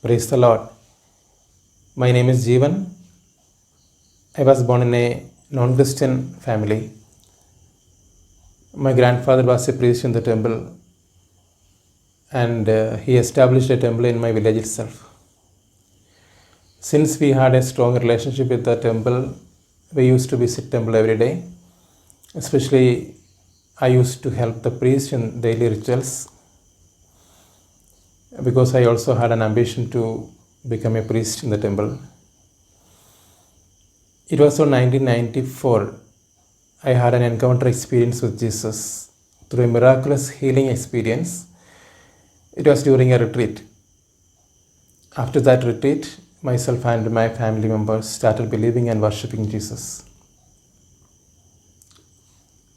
Praise the Lord. My name is Jeevan. I was born in a non-Christian family. My grandfather was a priest in the temple, and he established a temple in my village itself. Since we had a strong relationship with the temple, we used to visit temple every day. Especially, I used to help the priest in daily rituals because I also had an ambition to become a priest in the temple. It was on 1994. I had an encounter experience with Jesus through a miraculous healing experience. It was during a retreat. After that retreat, myself and my family members started believing and worshipping Jesus.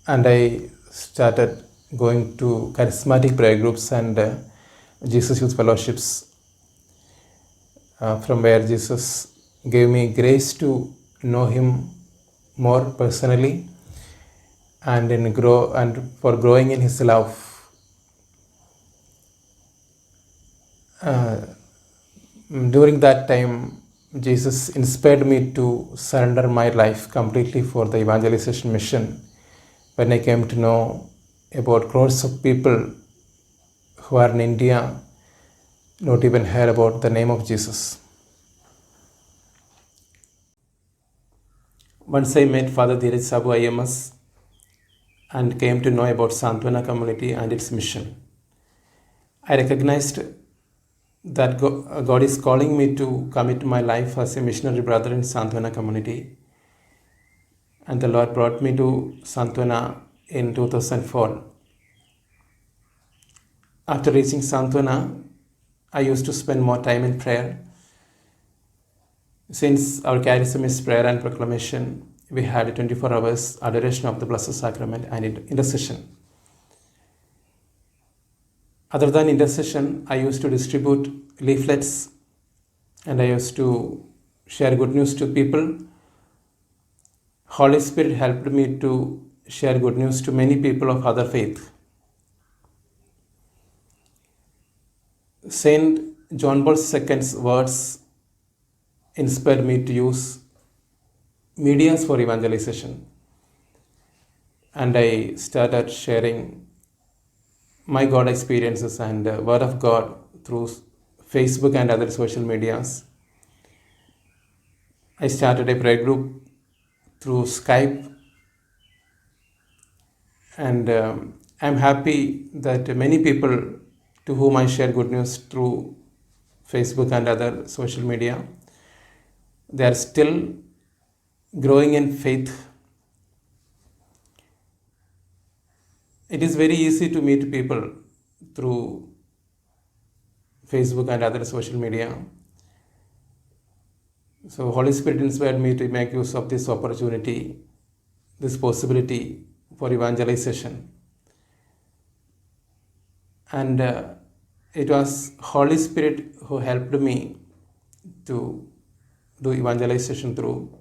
And I started going to charismatic prayer groups and Jesus Youth Fellowships, from where Jesus gave me grace to know Him more personally and for growing in His love. During that time, Jesus inspired me to surrender my life completely for the evangelization mission. When I came to know about crores of people who are in India, not even heard about the name of Jesus. Once I met Father Dheeraj Sabu IMS and came to know about Santwana community and its mission. I recognized that God is calling me to commit my life as a missionary brother in Santwana community. And the Lord brought me to Santwana in 2004. After reaching Santwana, I used to spend more time in prayer. Since our charism is prayer and proclamation, we had 24 hours adoration of the Blessed Sacrament and intercession. Other than intercession, I used to distribute leaflets and I used to share good news to people. Holy Spirit helped me to share good news to many people of other faith. Saint John Paul II's words inspired me to use mediums for evangelization. And I started sharing my God experiences and Word of God through Facebook and other social medias. I started a prayer group through Skype, and I'm happy that many people to whom I share good news through Facebook and other social media, they are still growing in faith. It is very easy to meet people through Facebook and other social media. So Holy Spirit inspired me to make use of this opportunity, this possibility for evangelization. And it was Holy Spirit who helped me to do evangelization through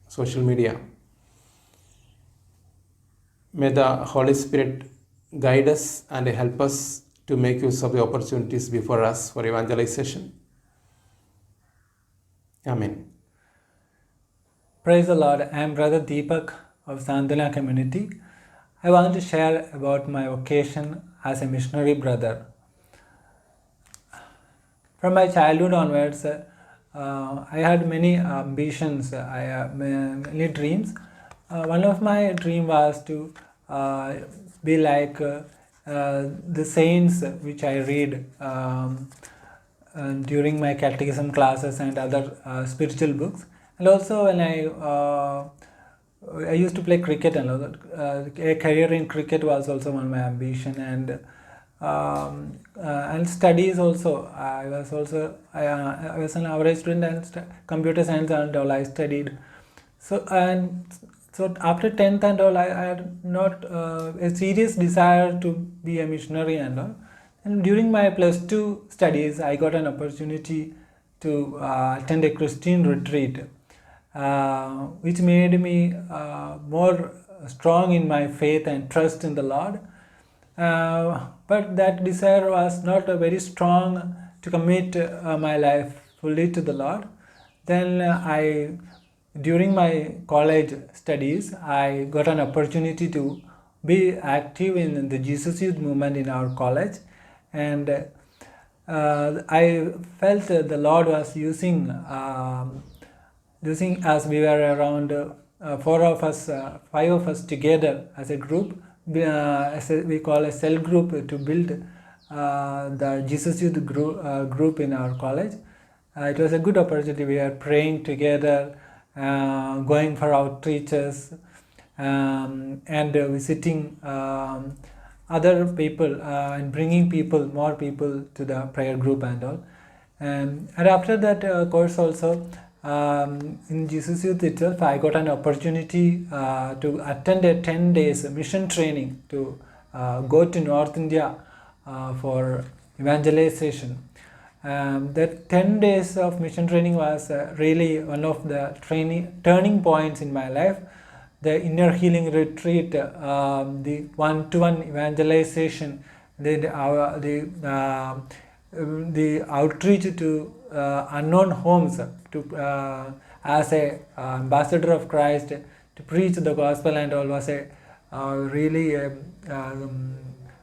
social media. May the Holy Spirit guide us and help us to make use of the opportunities before us for evangelization. Amen. Praise the Lord. I am Brother Deepak of Santwana community. I want to share about my vocation as a missionary brother. From my childhood onwards, I had many ambitions, many dreams. One of my dream was to be like the saints which I read during my catechism classes and other spiritual books. And also when I used to play cricket, and a career in cricket was also one of my ambition, and studies also. I was an average student, and computer science and all I studied. So after 10th and all, I had not a serious desire to be a missionary and all. And during my +2 studies, I got an opportunity to attend a Christian retreat, which made me more strong in my faith and trust in the Lord. But that desire was not very strong to commit my life fully to the Lord. Then during my college studies, I got an opportunity to be active in the Jesus Youth movement in our college, and I felt the Lord was using as we were around five of us together as a group, we call a cell group, to build the Jesus Youth group in our college. It was a good opportunity. We were praying together, going for outreaches, and visiting other people, and bringing more people to the prayer group and all. And after that course also, in Jesus Youth itself, I got an opportunity to attend a 10 days mission training to go to North India for evangelization. That 10 days of mission training was really one of the turning points in my life. The inner healing retreat, the one-to-one evangelization, the outreach to unknown homes, to as a ambassador of Christ, to preach the gospel and all, was a really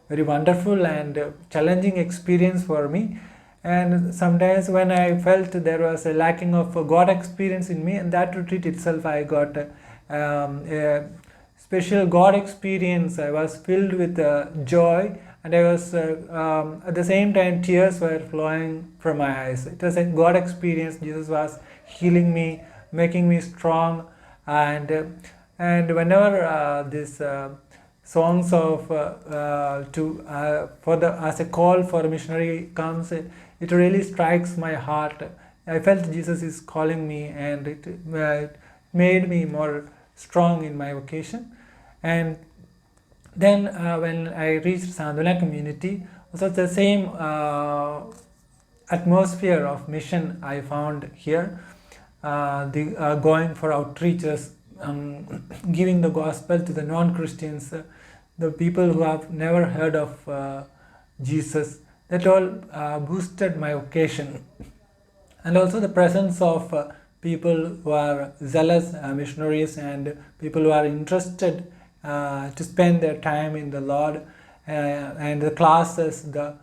very wonderful and challenging experience for me. And sometimes when I felt there was a lacking of God experience in me, in that retreat itself I got a special God experience. I was filled with joy, and I was at the same time tears were flowing from my eyes. It was a God experience. Jesus was healing me, making me strong, and whenever this songs of as a call for a missionary comes, it really strikes my heart. I felt Jesus is calling me, and it made me more strong in my vocation. And then when I reached Sandhana community, also the same atmosphere of mission I found here. Going for outreaches, giving the gospel to the non-Christians, the people who have never heard of Jesus. That all boosted my vocation. And also the presence of people who are zealous missionaries, and people who are interested to spend their time in the Lord, and the classes, the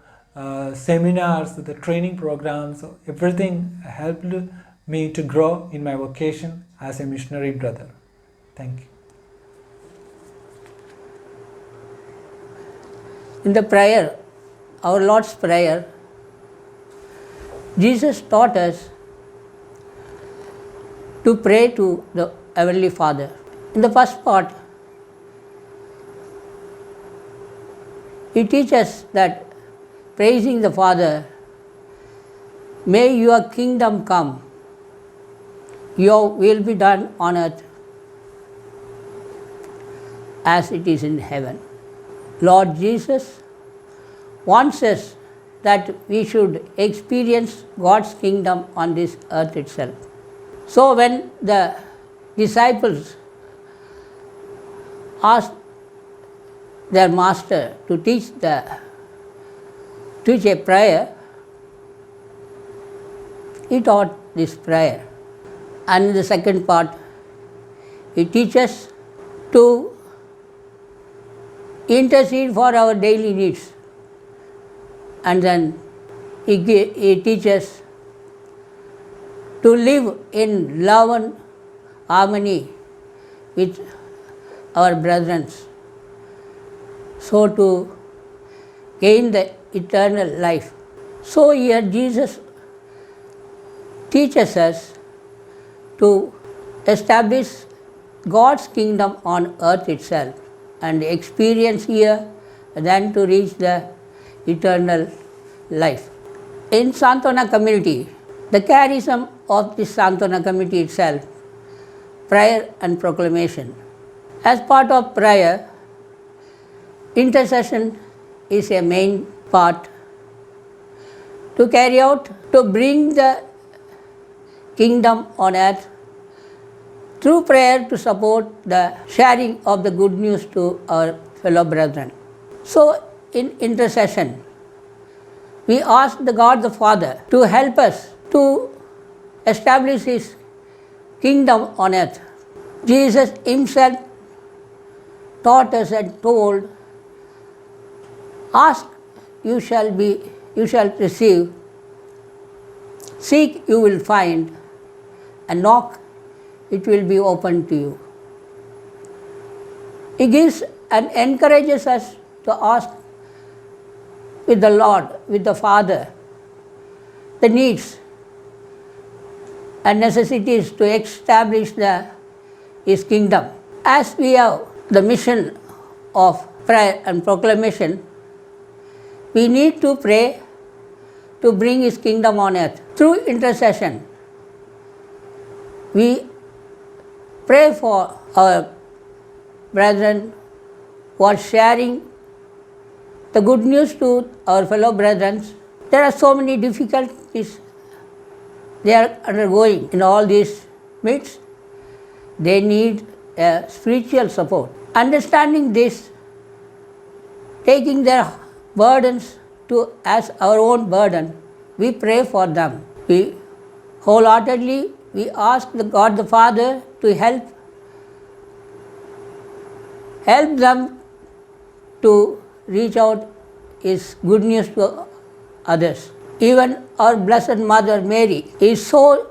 seminars, the training programs, everything helped me to grow in my vocation as a missionary brother. Thank you. In the prayer, our Lord's Prayer, Jesus taught us to pray to the Heavenly Father. In the first part, He teaches that praising the Father, may your kingdom come, your will be done on earth as it is in heaven. Lord Jesus wants us that we should experience God's kingdom on this earth itself. So when the disciples asked their master to teach a prayer, he taught this prayer. And in the second part, he teaches to intercede for our daily needs. And then he teaches to live in love and harmony with our brethren, so to gain the eternal life. So here Jesus teaches us to establish God's kingdom on earth itself and experience here, then to reach the eternal life. In Santwana community, the charism of this Santwana community itself, prayer and proclamation. As part of prayer, intercession is a main part to carry out, to bring the kingdom on earth through prayer, to support the sharing of the good news to our fellow brethren. So in intercession, we ask the God the Father to help us to establish His kingdom on earth. Jesus Himself taught us and told, ask, you shall receive, seek, you will find, and knock, it will be opened to you. He gives and encourages us to ask with the Lord, with the Father, the needs and necessities to establish His kingdom. As we have the mission of prayer and proclamation, we need to pray to bring His kingdom on earth. Through intercession, we pray for our brethren who are sharing the good news to our fellow brethren. There are so many difficulties they are undergoing in all these midst. They need spiritual support. Understanding this, taking their burdens as our own burden, we pray for them. We wholeheartedly we ask the God the Father to help them to reach out His good news to others. Even our Blessed Mother Mary is so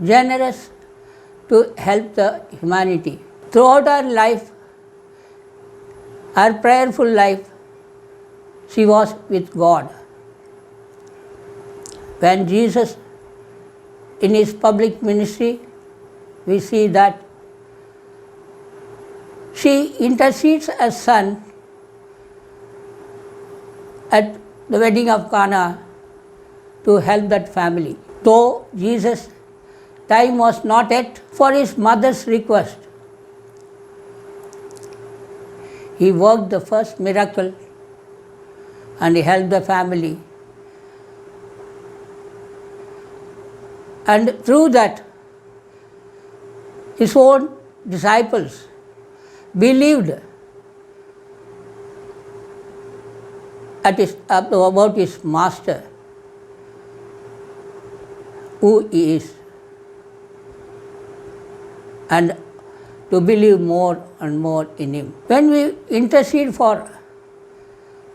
generous to help the humanity. Throughout her life, her prayerful life, she was with God. When Jesus, in His public ministry, we see that she intercedes as Son at the wedding of Cana to help that family. Though Jesus' time was not yet for His mother's request, He worked the first miracle and He helped the family. And through that, His own disciples believed about His Master, who He is, and to believe more and more in Him. When we intercede for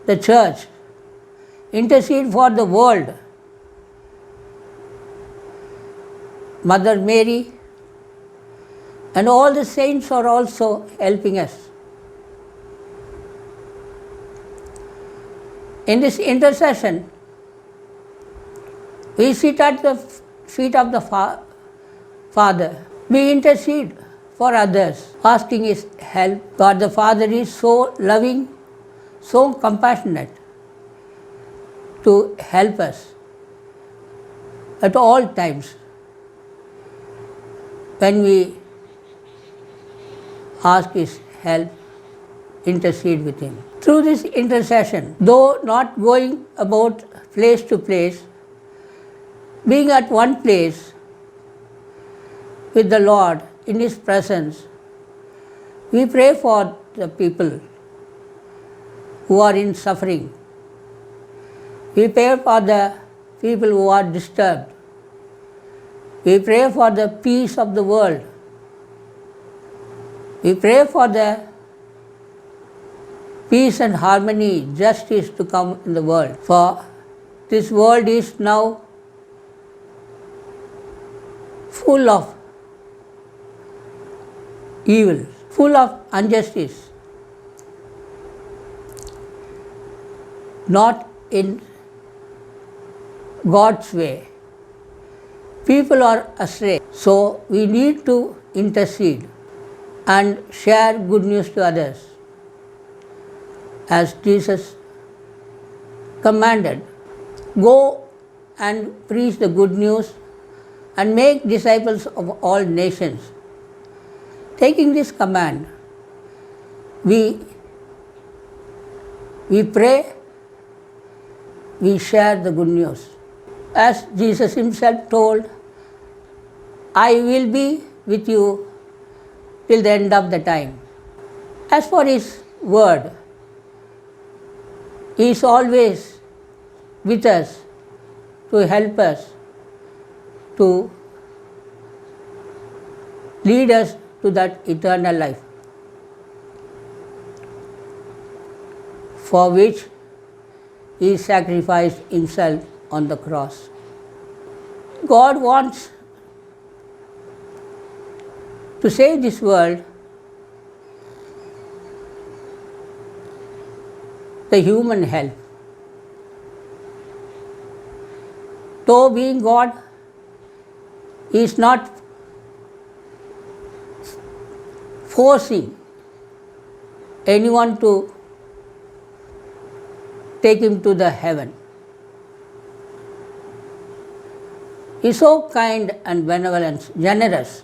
the church, intercede for the world, Mother Mary and all the saints are also helping us. In this intercession, we sit at the feet of the Father. We intercede for others, asking His help. God the Father is so loving, so compassionate to help us at all times when we ask His help, intercede with Him. Through this intercession, though not going about place to place, being at one place with the Lord in His presence, we pray for the people who are in suffering. We pray for the people who are disturbed. We pray for the peace of the world. We pray for the peace and harmony, justice to come in the world. For this world is now full of evil, full of injustice, not in God's way. People are astray. So we need to intercede and share good news to others, as Jesus commanded. Go and preach the good news and make disciples of all nations. Taking this command, we pray, we share the good news. As Jesus Himself told, I will be with you till the end of the time. As for His word, He is always with us to help us to lead us to that eternal life, for which He sacrificed Himself on the cross. God wants to save this world. The human help. Though being God, He is not forcing anyone to take Him to the heaven. He is so kind and benevolent, generous.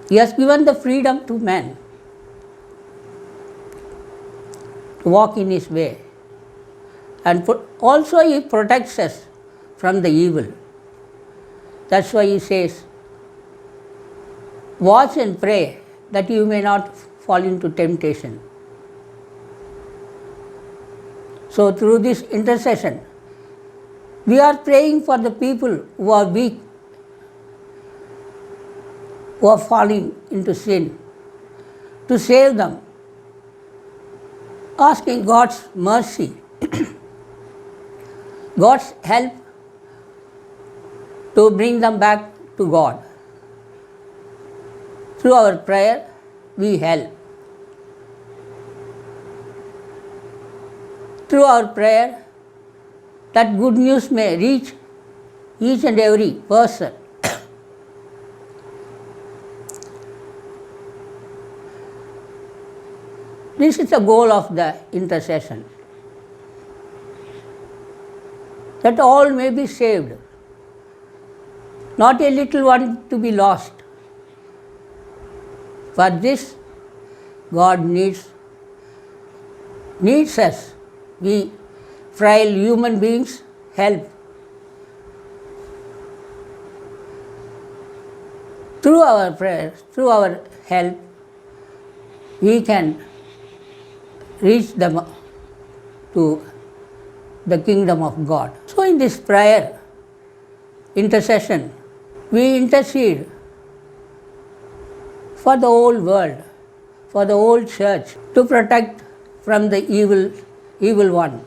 He has given the freedom to man to walk in His way. And also He protects us from the evil. That's why He says, watch and pray that you may not fall into temptation. So through this intercession, we are praying for the people who are weak, who are falling into sin, to save them, asking God's mercy, God's help to bring them back to God. Through our prayer, we help. Through our prayer, that good news may reach each and every person. This is the goal of the intercession, that all may be saved, not a little one to be lost. For this, God needs us. We frail human beings help. Through our prayers, through our help, we can reach them to the kingdom of God. So in this prayer, intercession, we intercede for the whole world, for the whole church, to protect from the evil one.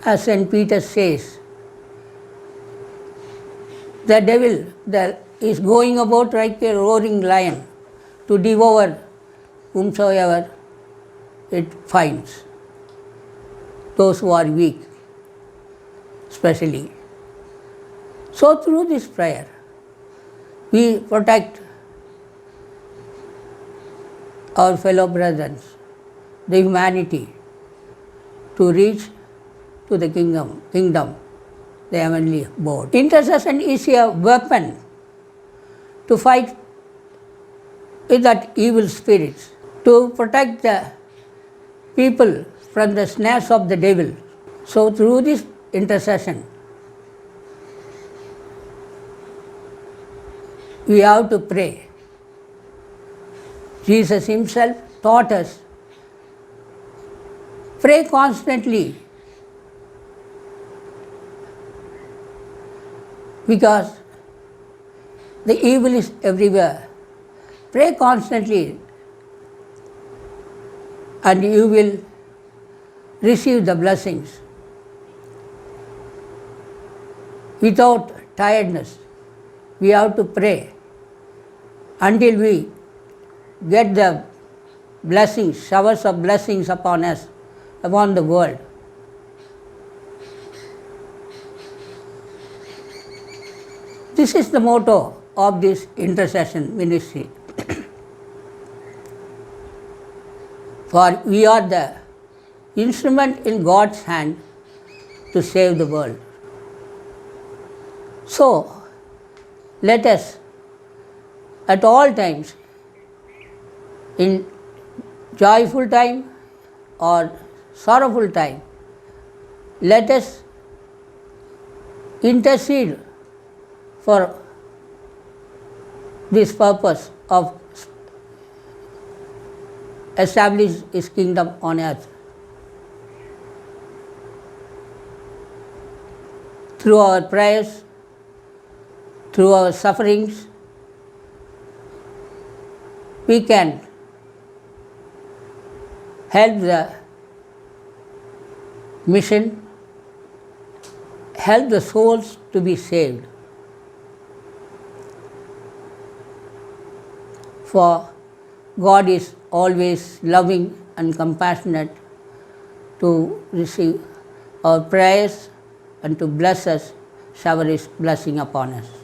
As St. Peter says, the devil is going about like a roaring lion to devour whomsoever it finds, those who are weak especially. So through this prayer, we protect our fellow brethren, the humanity, to reach to the kingdom, the heavenly abode. Intercession is a weapon to fight with that evil spirits, to protect the people from the snares of the devil. So through this intercession, we have to pray. Jesus Himself taught us, pray constantly, because the evil is everywhere. Pray constantly and you will receive the blessings without tiredness. We have to pray until we get the blessings, showers of blessings upon us, upon the world. This is the motto of this intercession ministry. For we are the instrument in God's hand to save the world. So, let us at all times, in joyful time or sorrowful time, let us intercede for this purpose of establish His kingdom on earth. through our prayers, through our sufferings, we can help the mission, help the souls to be saved. For God is always loving and compassionate to receive our prayers and to bless us, shower His blessing upon us.